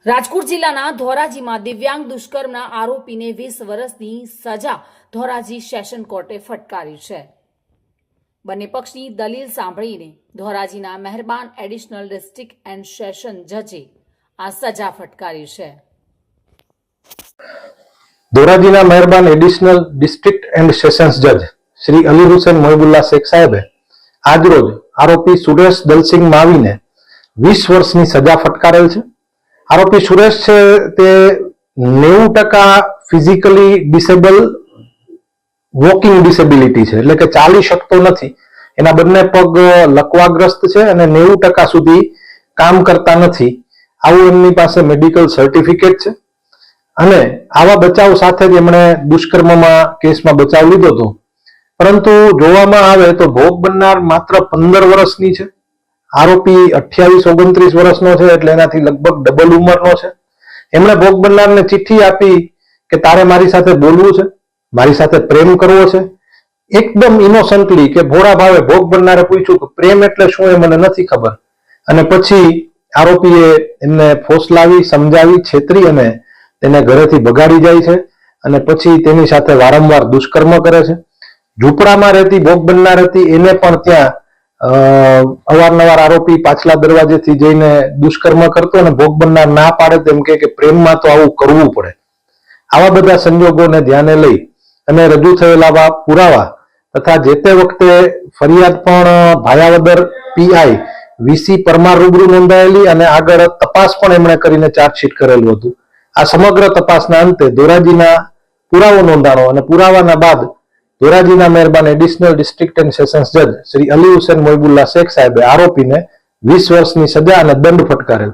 રાજકોટ જિલ્લાના ધોરાજીમાં દિવ્યાંગ દુષ્કર્મના આરોપીને 20 વર્ષની સજા ધોરાજી સેશન કોર્ટે ફટકારી છે। બંને પક્ષની દલીલ સાંભળીને ધોરાજીના મહેરબાન એડિશનલ ડિસ્ટ્રિક્ટ એન્ડ સેશન જજે આ સજા ફટકારી છે। ધોરાજીના મહેરબાન એડિશનલ ડિસ્ટ્રિક્ટ એન્ડ સેશન્સ જજ શ્રી અલી હુસૈન મોહિબુલ્લા શેખ સાહેબે આજરોજ આરોપી સુરેશ દલસિંહ માવીને 20 વર્ષની સજા ફટકારેલ છે। આરોપી સુરેશ છે તે 90% ફિઝિકલી ડિસેબલ વોકિંગ ડિસેબિલિટી છે, એટલે કે ચાલી શકતો નથી। એના બંને પગ લકવાગ્રસ્ત છે અને 90% સુધી કામ કરતા નથી, આવું એમની પાસે મેડિકલ સર્ટિફિકેટ છે। અને આવા બચાવ સાથે જ એમણે દુષ્કર્મમાં કેસમાં બચાવ લીધો હતો, પરંતુ જોવામાં આવે તો ભોગ બનનાર માત્ર 15 વર્ષની છે, આરોપી 28-29 વર્ષનો છે, એટલે એનાથી લગભગ ડબલ ઉંમરનો છે। એમણે ભોગ બનનારને ચિઠ્ઠી આપી કે તારે મારી સાથે બોલવું છે, મારી સાથે પ્રેમ કરવો છે। એકદમ ઇનોસન્ટલી કે ભોળા ભાવે ભોગ બનનારે પૂછ્યું કે પ્રેમ એટલે શું, એ મને નથી ખબર। અને પછી આરોપીએ એમને ફોસલાવી, સમજાવી, છેતરી અને તેને ઘરેથી ભગાડી જાય છે અને પછી તેની સાથે વારંવાર દુષ્કર્મ કરે છે। ઝૂંપડામાં રહેતી ભોગ બનનાર હતી, એને પણ ત્યાં અવારનવાર આરોપી પાછલા દરવાજેથી જઈને દુષ્કર્મ કરતો અને ભોગ બનનાર ના પાડે તેમ કે પ્રેમમાં તો આવું કરવું પડે। આવા બધા સંજોગોને ધ્યાને લઈ અને રજૂ થયેલા પુરાવા તથા જે તે વખતે ફરિયાદ પણ ભાયાવદર પીઆઈ વીસી પરમાર રૂબરૂ નોંધાયેલી અને આગળ તપાસ પણ એમણે કરીને ચાર્જશીટ કરેલું હતું। આ સમગ્ર તપાસના અંતે ધોરાજીના પુરાવો નોંધાણો અને પુરાવાના બાદ ધોરાજીના મહેરબાન એડિશનલ ડિસ્ટ્રિક્ટ એન્ડ સેશન્સ જજ શ્રી અલી હુસૈન મોહિબુલ્લા શેખ સાહેબે આરોપીને 20 વર્ષની સજા અને દંડ ફટકારેલ।